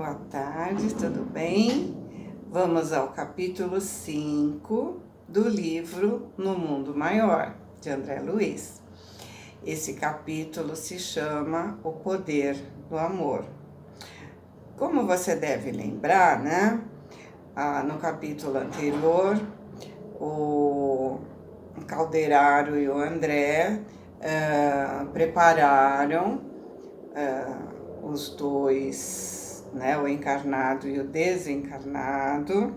boa tarde, tudo bem? Vamos ao capítulo 5 do livro No Mundo Maior, de André Luiz. Esse capítulo se chama O Poder do Amor. Como você deve lembrar, né? No capítulo anterior, o Calderaro e o André prepararam os dois, né, o encarnado e o desencarnado,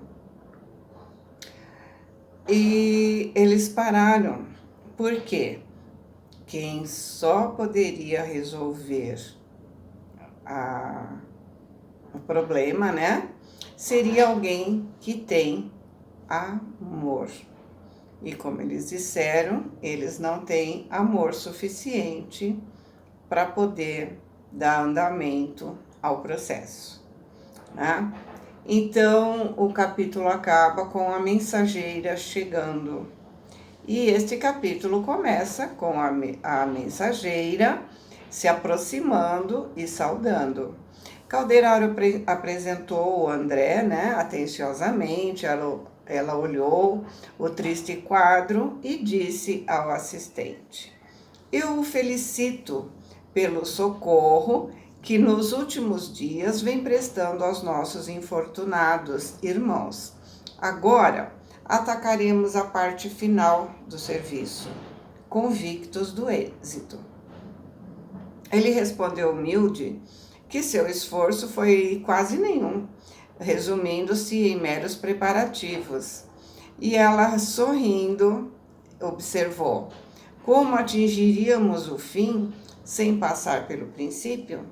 e eles pararam, porque quem só poderia resolver o problema, né, seria alguém que tem amor. E como eles disseram, eles não têm amor suficiente para poder dar andamento ao processo, né? Então, o capítulo acaba com a mensageira chegando. E este capítulo começa com a mensageira se aproximando e saudando. Calderaro apresentou o André, né, atenciosamente. Ela olhou o triste quadro e disse ao assistente: "Eu o felicito pelo socorro que nos últimos dias vem prestando aos nossos infortunados irmãos. Agora atacaremos a parte final do serviço, convictos do êxito." Ele respondeu humilde que seu esforço foi quase nenhum, resumindo-se em meros preparativos. E ela, sorrindo, observou: "Como atingiríamos o fim sem passar pelo princípio?"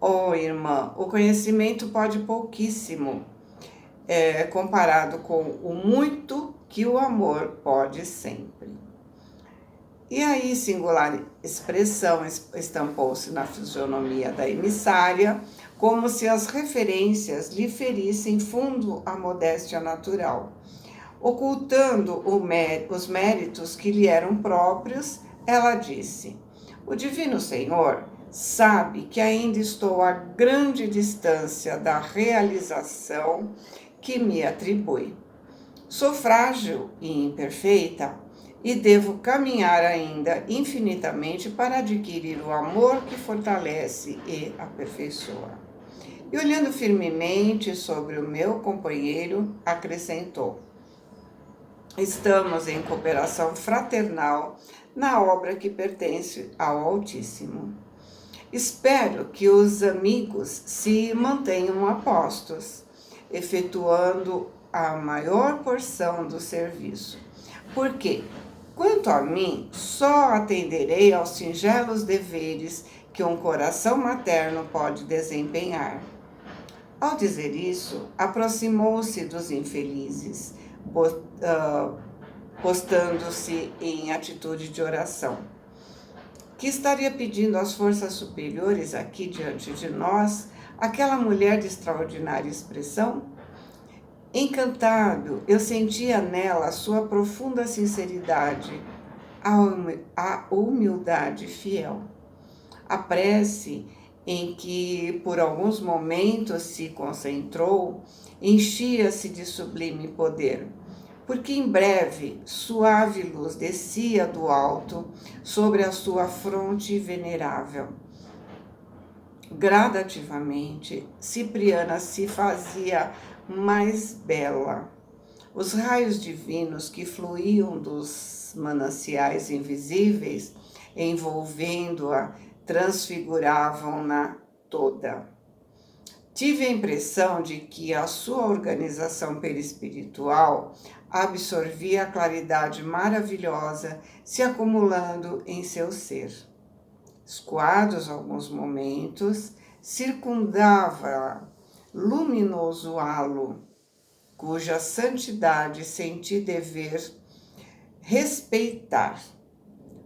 "Oh, irmã, o conhecimento pode pouquíssimo, comparado com o muito que o amor pode sempre." E aí, singular expressão estampou-se na fisionomia da emissária, como se as referências lhe ferissem fundo a modéstia natural. Ocultando os méritos que lhe eram próprios, ela disse: "O Divino Senhor sabe que ainda estou a grande distância da realização que me atribui. Sou frágil e imperfeita e devo caminhar ainda infinitamente para adquirir o amor que fortalece e aperfeiçoa." E olhando firmemente sobre o meu companheiro, acrescentou: "Estamos em cooperação fraternal na obra que pertence ao Altíssimo. Espero que os amigos se mantenham apostos, efetuando a maior porção do serviço, porque, quanto a mim, só atenderei aos singelos deveres que um coração materno pode desempenhar." Ao dizer isso, aproximou-se dos infelizes, postando-se em atitude de oração. Que estaria pedindo às forças superiores aqui diante de nós aquela mulher de extraordinária expressão? Encantado, eu sentia nela a sua profunda sinceridade, a humildade fiel. A prece em que por alguns momentos se concentrou enchia-se de sublime poder, porque em breve suave luz descia do alto sobre a sua fronte venerável. Gradativamente, Cipriana se fazia mais bela. Os raios divinos que fluíam dos mananciais invisíveis, envolvendo-a, transfiguravam-na toda. Tive a impressão de que a sua organização perispiritual absorvia a claridade maravilhosa se acumulando em seu ser. Escoados alguns momentos, circundava luminoso halo, cuja santidade senti dever respeitar.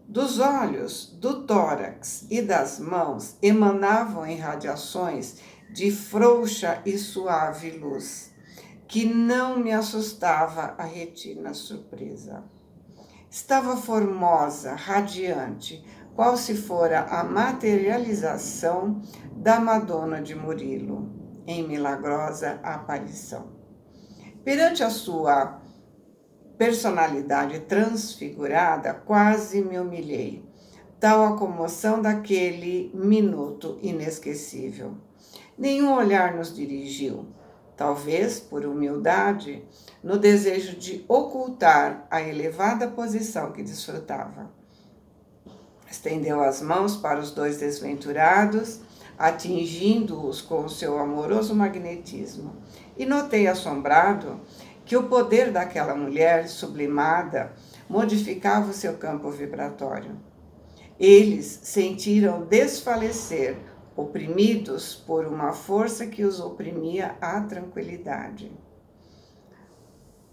Dos olhos, do tórax e das mãos emanavam irradiações de frouxa e suave luz, que não me assustava a retina surpresa. Estava formosa, radiante, qual se fora a materialização da Madonna de Murilo, em milagrosa aparição. Perante a sua personalidade transfigurada, quase me humilhei, tal a comoção daquele minuto inesquecível. Nenhum olhar nos dirigiu, talvez por humildade, no desejo de ocultar a elevada posição que desfrutava. Estendeu as mãos para os dois desventurados, atingindo-os com o seu amoroso magnetismo, e notei assombrado que o poder daquela mulher sublimada modificava o seu campo vibratório. Eles sentiram desfalecer, oprimidos por uma força que os oprimia à tranquilidade.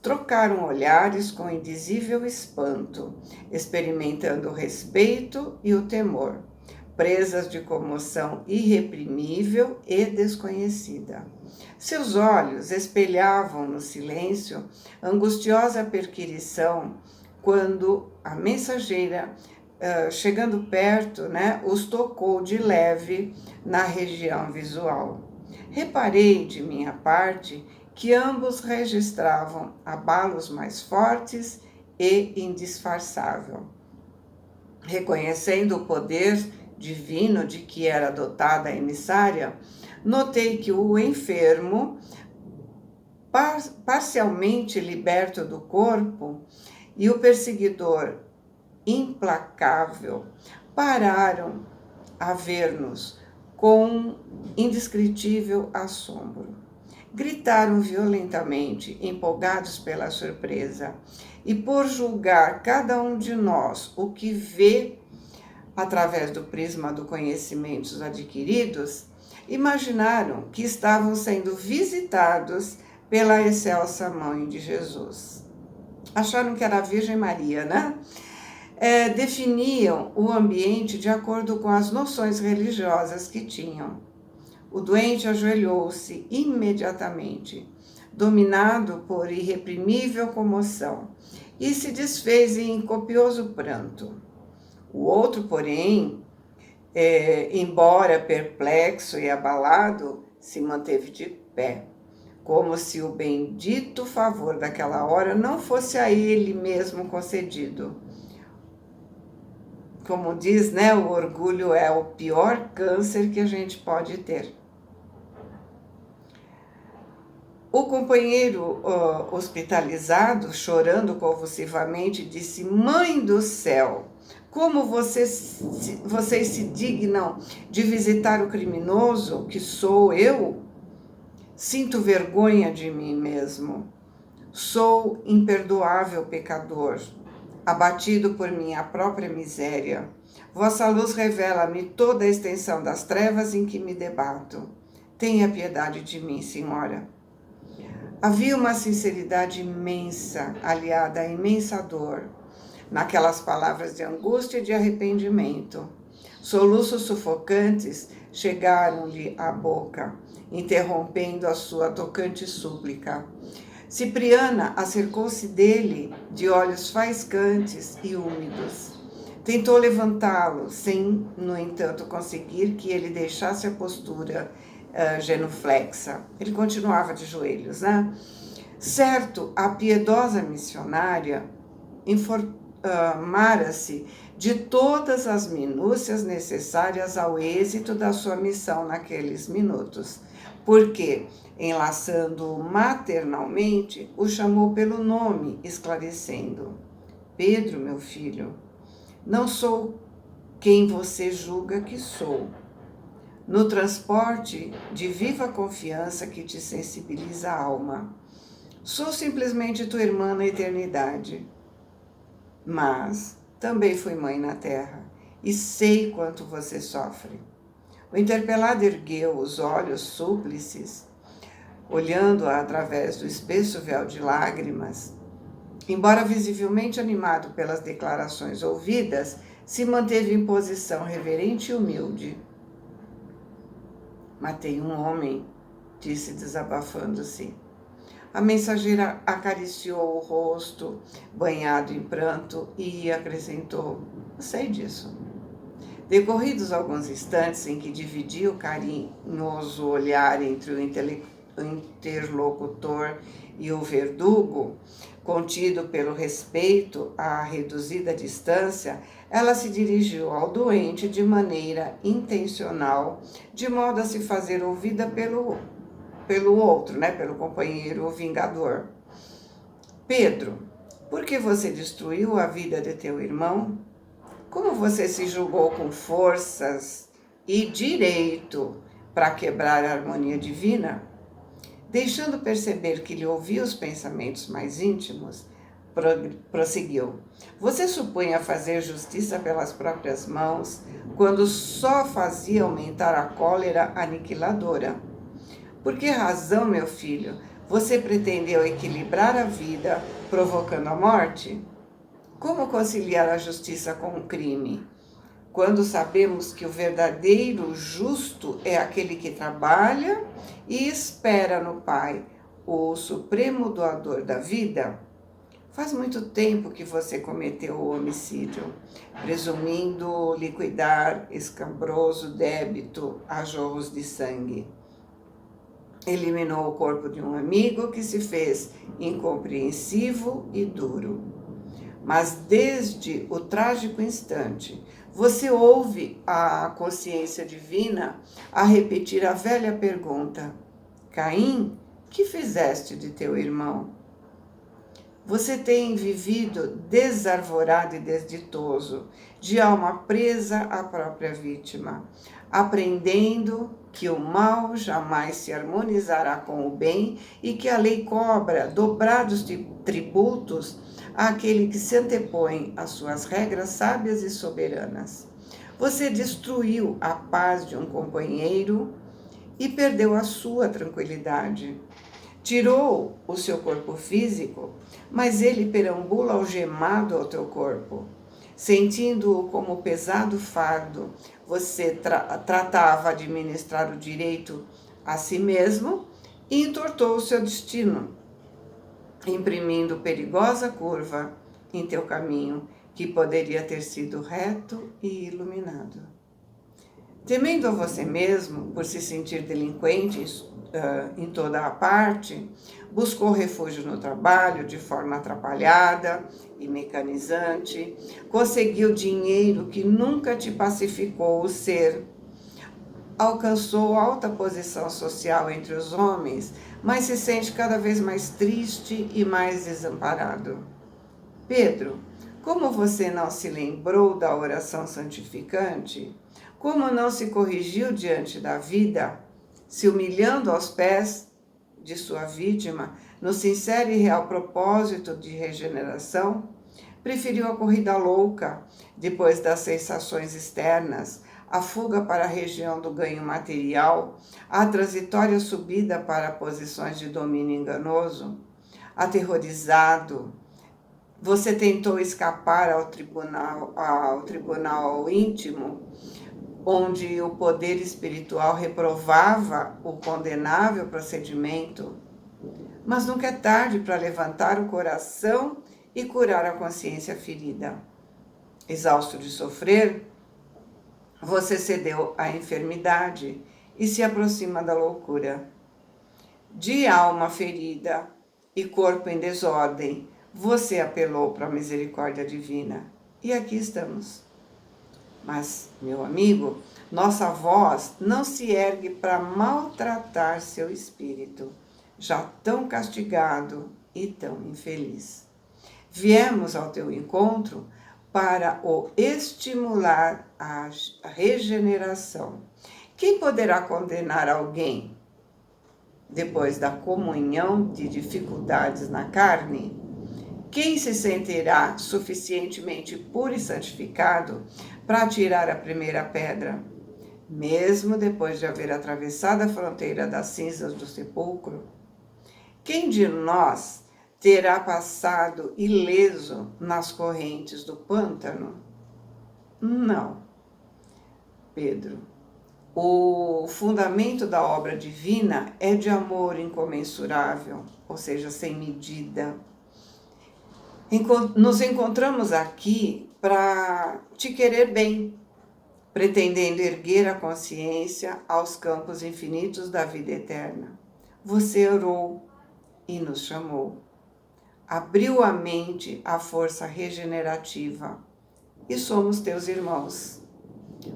Trocaram olhares com indizível espanto, experimentando o respeito e o temor, presas de comoção irreprimível e desconhecida. Seus olhos espelhavam no silêncio angustiosa perquirição quando a mensageira, chegando perto, os tocou de leve na região visual. Reparei, de minha parte, que ambos registravam abalos mais fortes e indisfarçável. Reconhecendo o poder divino de que era dotada a emissária, notei que o enfermo, parcialmente liberto do corpo, e o perseguidor implacável pararam a ver-nos com indescritível assombro. Gritaram violentamente, empolgados pela surpresa, e por julgar cada um de nós o que vê através do prisma do conhecimentos adquiridos, imaginaram que estavam sendo visitados pela excelsa mãe de Jesus. Acharam que era a Virgem Maria, definiam o ambiente de acordo com as noções religiosas que tinham. O doente ajoelhou-se imediatamente, dominado por irreprimível comoção, e se desfez em copioso pranto. O outro, porém, embora perplexo e abalado, se manteve de pé, como se o bendito favor daquela hora não fosse a ele mesmo concedido. Como diz, o orgulho é o pior câncer que a gente pode ter. O companheiro hospitalizado, chorando convulsivamente, disse: Mãe do céu, como vocês se dignam de visitar o criminoso, que sou eu? Sinto vergonha de mim mesmo. Sou imperdoável pecador, abatido por minha própria miséria. Vossa luz revela-me toda a extensão das trevas em que me debato. Tenha piedade de mim, Senhora. Havia uma sinceridade imensa, aliada à imensa dor, naquelas palavras de angústia e de arrependimento. Soluços sufocantes chegaram-lhe à boca, interrompendo a sua tocante súplica. Cipriana acercou-se dele de olhos faiscantes e úmidos. Tentou levantá-lo, sem, no entanto, conseguir que ele deixasse a postura genuflexa. Ele continuava de joelhos, Certo, a piedosa missionária informara-se de todas as minúcias necessárias ao êxito da sua missão naqueles minutos, porque, enlaçando-o maternalmente, o chamou pelo nome, esclarecendo: Pedro, meu filho, não sou quem você julga que sou. No transporte de viva confiança que te sensibiliza a alma. Sou simplesmente tua irmã na eternidade. Mas também fui mãe na terra e sei quanto você sofre. O interpelado ergueu os olhos súplices, olhando-a através do espesso véu de lágrimas. Embora visivelmente animado pelas declarações ouvidas, se manteve em posição reverente e humilde. Matei um homem, disse desabafando-se. A mensageira acariciou o rosto, banhado em pranto, e acrescentou: sei disso. Decorridos alguns instantes em que dividia o carinhoso olhar entre o interlocutor e o verdugo, contido pelo respeito à reduzida distância, ela se dirigiu ao doente de maneira intencional, de modo a se fazer ouvida pelo outro, pelo companheiro vingador. Pedro, por que você destruiu a vida de teu irmão? Como você se julgou com forças e direito para quebrar a harmonia divina? Deixando perceber que lhe ouvia os pensamentos mais íntimos, prosseguiu. Você supunha fazer justiça pelas próprias mãos, quando só fazia aumentar a cólera aniquiladora. Por que razão, meu filho, você pretendeu equilibrar a vida, provocando a morte? Como conciliar a justiça com o crime? Quando sabemos que o verdadeiro justo é aquele que trabalha e espera no Pai, o supremo doador da vida? Faz muito tempo que você cometeu o homicídio, presumindo liquidar escabroso débito a jorros de sangue. Eliminou o corpo de um amigo que se fez incompreensivo e duro. Mas desde o trágico instante, você ouve a consciência divina a repetir a velha pergunta: Caim, que fizeste de teu irmão? Você tem vivido desarvorado e desditoso, de alma presa à própria vítima, aprendendo que o mal jamais se harmonizará com o bem e que a lei cobra dobrados tributos àquele que se antepõe às suas regras sábias e soberanas. Você destruiu a paz de um companheiro e perdeu a sua tranquilidade. Tirou o seu corpo físico, mas ele perambula algemado ao teu corpo. Sentindo-o como pesado fardo, você tratava de administrar o direito a si mesmo e entortou o seu destino, imprimindo perigosa curva em teu caminho, que poderia ter sido reto e iluminado. Temendo a você mesmo, por se sentir delinquente em toda a parte, buscou refúgio no trabalho de forma atrapalhada e mecanizante, conseguiu dinheiro que nunca te pacificou o ser, alcançou alta posição social entre os homens, mas se sente cada vez mais triste e mais desamparado. Pedro, como você não se lembrou da oração santificante? Como não se corrigiu diante da vida, se humilhando aos pés de sua vítima, no sincero e real propósito de regeneração? Preferiu a corrida louca, depois das sensações externas, a fuga para a região do ganho material, a transitória subida para posições de domínio enganoso? Aterrorizado, você tentou escapar ao tribunal íntimo, onde o poder espiritual reprovava o condenável procedimento. Mas nunca é tarde para levantar o coração e curar a consciência ferida. Exausto de sofrer, você cedeu à enfermidade e se aproxima da loucura. De alma ferida e corpo em desordem, você apelou para a misericórdia divina. E aqui estamos. Mas, meu amigo, nossa voz não se ergue para maltratar seu espírito, já tão castigado e tão infeliz. Viemos ao teu encontro para o estimular a regeneração. Quem poderá condenar alguém depois da comunhão de dificuldades na carne? Quem se sentirá suficientemente puro e santificado para tirar a primeira pedra, mesmo depois de haver atravessado a fronteira das cinzas do sepulcro? Quem de nós terá passado ileso nas correntes do pântano? Não. Pedro, o fundamento da obra divina é de amor incomensurável, ou seja, sem medida. Nos encontramos aqui para te querer bem, pretendendo erguer a consciência aos campos infinitos da vida eterna. Você orou e nos chamou. Abriu a mente à força regenerativa e somos teus irmãos.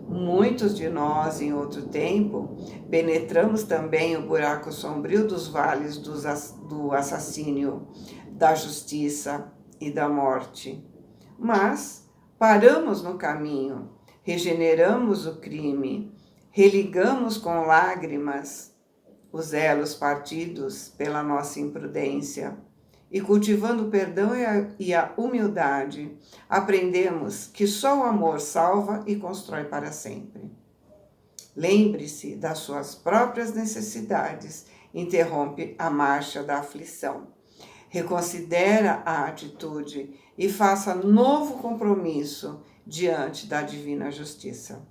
Muitos de nós, em outro tempo, penetramos também o buraco sombrio dos vales do assassínio, da justiça e da morte. Mas paramos no caminho, regeneramos o crime, religamos com lágrimas os elos partidos pela nossa imprudência. E cultivando o perdão e a humildade, aprendemos que só o amor salva e constrói para sempre. Lembre-se das suas próprias necessidades, interrompe a marcha da aflição. Reconsidera a atitude e faça novo compromisso diante da divina justiça.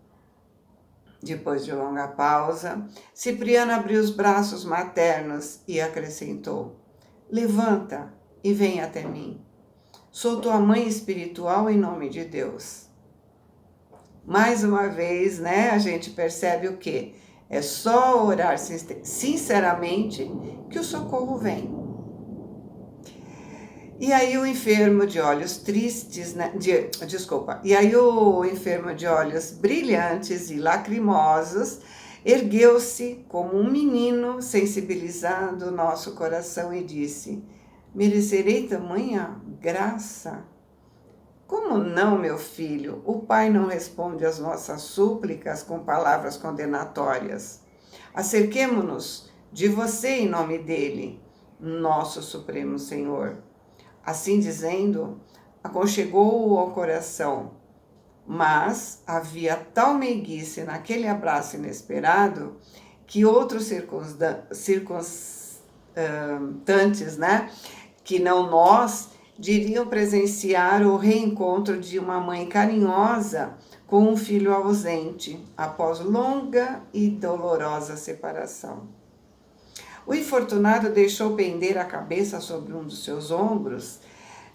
Depois de longa pausa, Cipriano abriu os braços maternos e acrescentou: levanta e vem até mim. Sou tua mãe espiritual em nome de Deus. Mais uma vez, né, a gente percebe o quê? É só orar sinceramente que o socorro vem. E aí o enfermo de olhos tristes, né, e aí o enfermo de olhos brilhantes e lacrimosos ergueu-se como um menino, sensibilizando o nosso coração e disse: merecerei tamanha graça? Como não, meu filho? O Pai não responde às nossas súplicas com palavras condenatórias. Acerquemo-nos de você em nome dele, nosso Supremo Senhor. Assim dizendo, aconchegou-o ao coração, mas havia tal meiguice naquele abraço inesperado que outros circunstantes, né, que não nós, diriam presenciar o reencontro de uma mãe carinhosa com um filho ausente após longa e dolorosa separação. O infortunado deixou pender a cabeça sobre um dos seus ombros,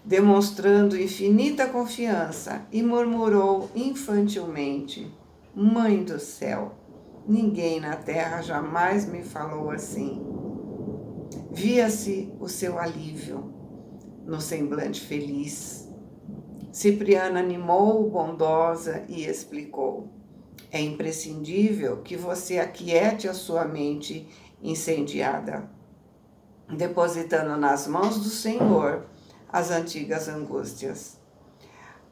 demonstrando infinita confiança, e murmurou infantilmente: Mãe do céu, ninguém na terra jamais me falou assim. Via-se o seu alívio no semblante feliz. Cipriana animou-o bondosa e explicou: é imprescindível que você aquiete a sua mente incendiada, depositando nas mãos do Senhor as antigas angústias.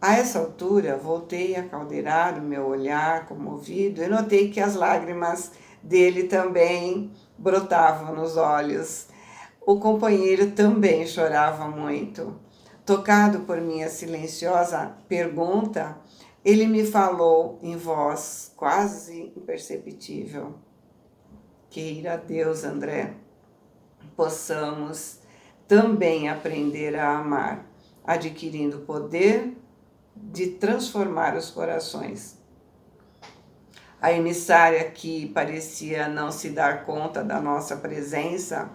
A essa altura, voltei a caldeirar o meu olhar comovido e notei que as lágrimas dele também brotavam nos olhos. O companheiro também chorava muito. Tocado por minha silenciosa pergunta, ele me falou em voz quase imperceptível: queira Deus, André, possamos também aprender a amar, adquirindo o poder de transformar os corações. A emissária, que parecia não se dar conta da nossa presença,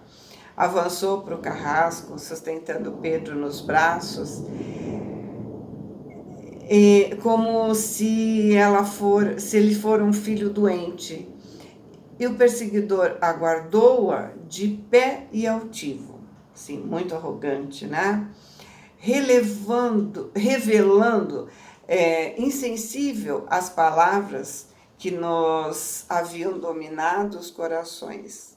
avançou para o carrasco, sustentando Pedro nos braços, como se ele for um filho doente. E o perseguidor aguardou-a de pé e altivo, assim, muito arrogante, né? Revelando insensível as palavras que nos haviam dominado os corações.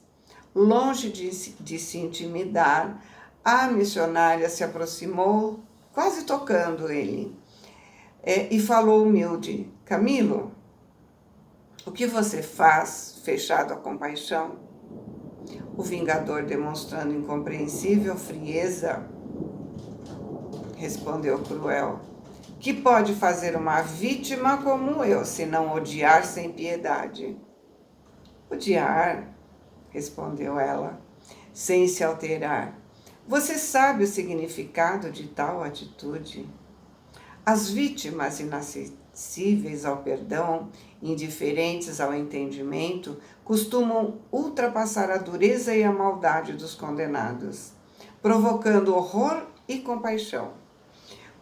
Longe de se intimidar, a missionária se aproximou, quase tocando ele, e falou humilde: Camilo, o que você faz fechado à compaixão? O vingador, demonstrando incompreensível frieza, respondeu cruel: que pode fazer uma vítima como eu, senão odiar sem piedade? Odiar, respondeu ela, sem se alterar. Você sabe o significado de tal atitude? As vítimas inacessíveis ao perdão, indiferentes ao entendimento, costumam ultrapassar a dureza e a maldade dos condenados, provocando horror e compaixão.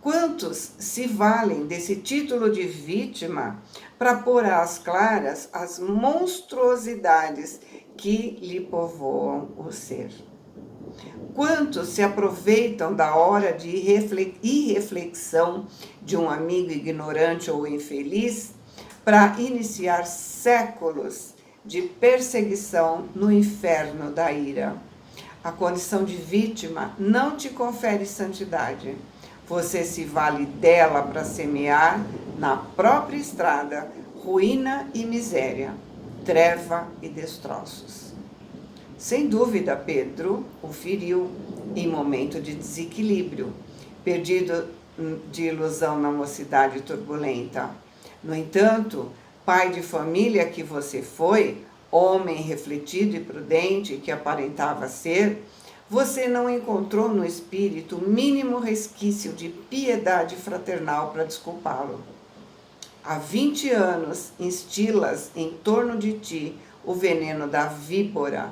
Quantos se valem desse título de vítima para pôr às claras as monstruosidades que lhe povoam o ser? Quantos se aproveitam da hora de irreflexão de um amigo ignorante ou infeliz para iniciar séculos de perseguição no inferno da ira? A condição de vítima não te confere santidade. Você se vale dela para semear na própria estrada ruína e miséria, treva e destroços. Sem dúvida, Pedro o feriu em momento de desequilíbrio, perdido de ilusão na mocidade turbulenta. No entanto, pai de família que você foi, homem refletido e prudente que aparentava ser, você não encontrou no espírito o mínimo resquício de piedade fraternal para desculpá-lo. Há 20 anos instilas em torno de ti o veneno da víbora,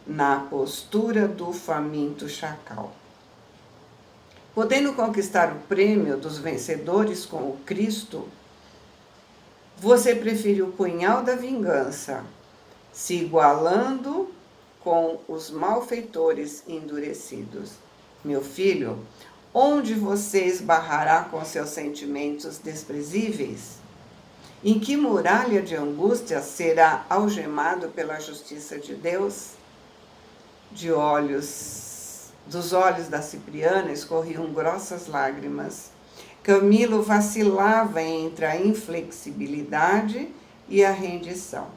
na postura do faminto chacal. Podendo conquistar o prêmio dos vencedores com o Cristo, você preferiu o punhal da vingança, se igualando com os malfeitores endurecidos. Meu filho, onde você esbarrará com seus sentimentos desprezíveis? Em que muralha de angústia será algemado pela justiça de Deus? Dos olhos da Cipriana escorriam grossas lágrimas. Camilo vacilava entre a inflexibilidade e a rendição.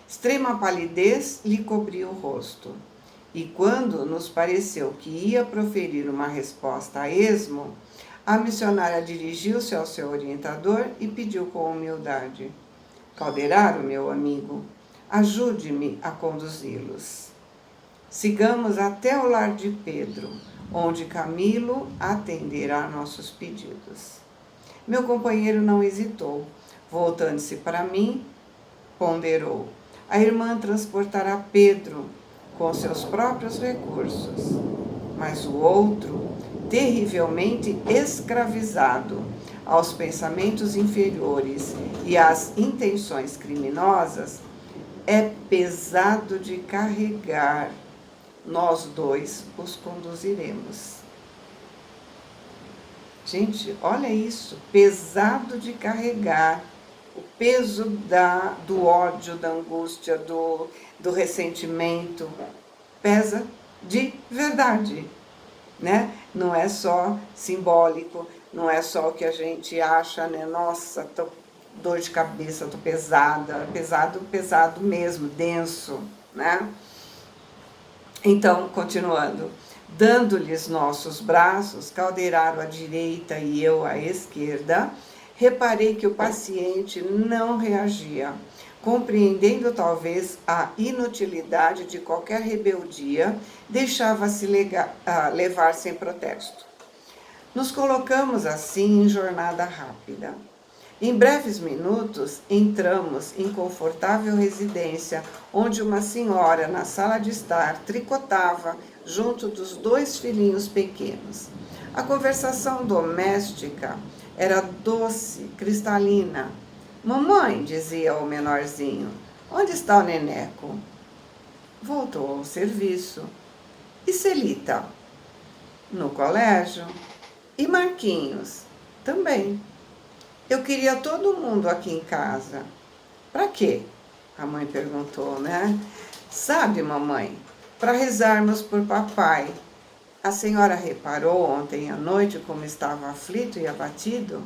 Extrema palidez lhe cobria o rosto, e quando nos pareceu que ia proferir uma resposta a esmo, a missionária dirigiu-se ao seu orientador e pediu com humildade: Calderaro, meu amigo, ajude-me a conduzi-los. Sigamos até o lar de Pedro, onde Camilo atenderá nossos pedidos. Meu companheiro não hesitou. Voltando-se para mim, ponderou: a irmã transportará Pedro com seus próprios recursos, mas o outro, terrivelmente escravizado aos pensamentos inferiores e às intenções criminosas, é pesado de carregar. Nós dois os conduziremos. Gente, olha isso, pesado de carregar, o peso do ódio, da angústia, do ressentimento, pesa de verdade, né? Não é só simbólico, não é só o que a gente acha, né? Nossa, tô dor de cabeça, tô pesada, pesado mesmo, denso, né? Então, continuando, dando-lhes nossos braços, Calderaro à direita e eu à esquerda, reparei que o paciente não reagia, compreendendo talvez a inutilidade de qualquer rebeldia, deixava-se levar sem protesto. Nos colocamos assim em jornada rápida. Em breves minutos, entramos em confortável residência, onde uma senhora, na sala de estar, tricotava junto dos 2 filhinhos pequenos. A conversação doméstica era doce, cristalina. Mamãe, dizia o menorzinho, onde está o neneco? Voltou ao serviço. E Celita? No colégio. E Marquinhos? Também. Eu queria todo mundo aqui em casa. Para quê? A mãe perguntou, né? Sabe, mamãe, para rezarmos por papai. A senhora reparou ontem à noite como estava aflito e abatido?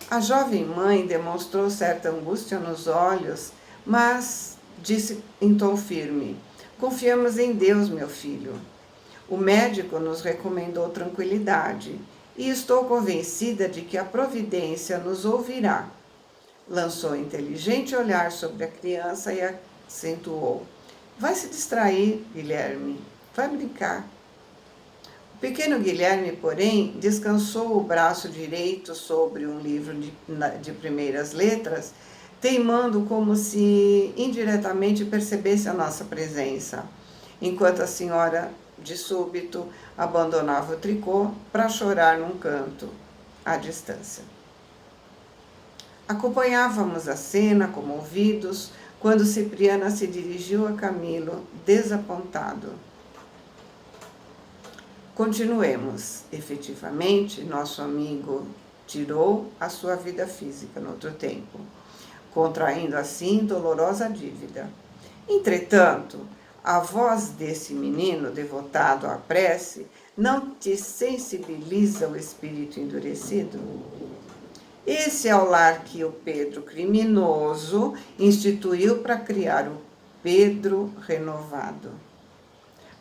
A jovem mãe demonstrou certa angústia nos olhos, mas disse em tom firme: confiamos em Deus, meu filho. O médico nos recomendou tranquilidade e estou convencida de que a providência nos ouvirá. Lançou um inteligente olhar sobre a criança e acentuou: vai se distrair, Guilherme, vai brincar. O pequeno Guilherme, porém, descansou o braço direito sobre um livro de primeiras letras, teimando como se indiretamente percebesse a nossa presença. enquanto a senhora, de súbito, abandonava o tricô para chorar num canto, à distância. Acompanhávamos a cena, comovidos, quando Cipriana se dirigiu a Camilo, desapontado. Continuemos. Efetivamente, nosso amigo tirou a sua vida física no outro tempo, contraindo assim dolorosa dívida. Entretanto, a voz desse menino devotado à prece não te sensibiliza o espírito endurecido? Esse é o lar que o Pedro criminoso instituiu para criar o Pedro renovado.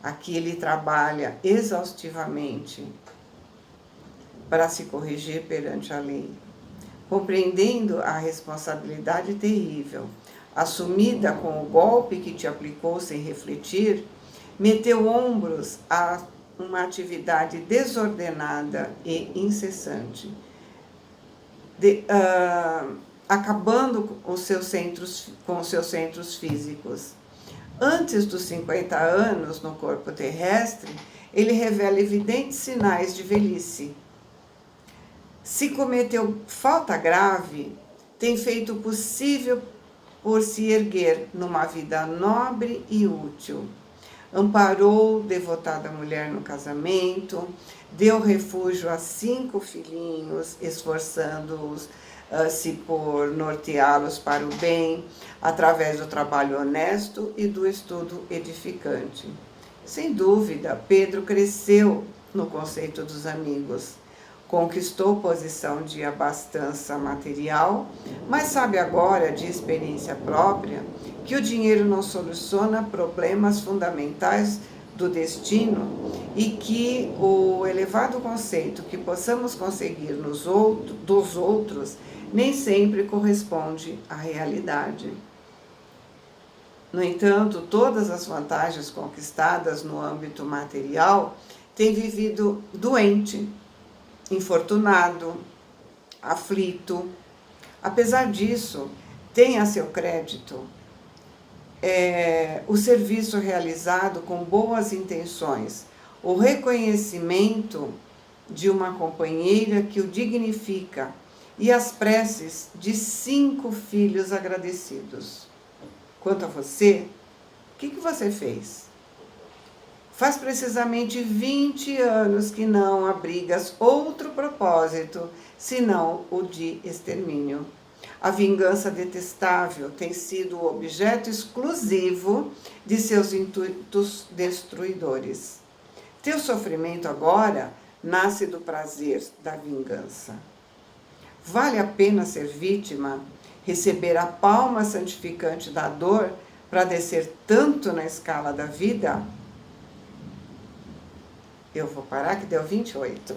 Aqui ele trabalha exaustivamente para se corrigir perante a lei, compreendendo a responsabilidade terrível, assumida com o golpe que te aplicou sem refletir, meteu ombros a uma atividade desordenada e incessante, acabando com os seus centros físicos. Antes dos 50 anos no corpo terrestre, ele revela evidentes sinais de velhice. Se cometeu falta grave, tem feito o possível por se erguer numa vida nobre e útil. Amparou devotada mulher no casamento, deu refúgio a 5 filhinhos, esforçando-os se por norteá-los para o bem, através do trabalho honesto e do estudo edificante. Sem dúvida, Pedro cresceu no conceito dos amigos, conquistou posição de abastança material, mas sabe agora, de experiência própria, que o dinheiro não soluciona problemas fundamentais do destino e que o elevado conceito que possamos conseguir dos outros nem sempre corresponde à realidade. No entanto, todas as vantagens conquistadas no âmbito material têm vivido doente, infortunado, aflito. Apesar disso, tem a seu crédito o serviço realizado com boas intenções, o reconhecimento de uma companheira que o dignifica e as preces de 5 filhos agradecidos. Quanto a você, o que você fez? Faz precisamente 20 anos que não abrigas outro propósito, senão o de extermínio. A vingança detestável tem sido o objeto exclusivo de seus intuitos destruidores. Teu sofrimento agora nasce do prazer da vingança. Vale a pena ser vítima, receber a palma santificante da dor para descer tanto na escala da vida? Eu vou parar que deu 28.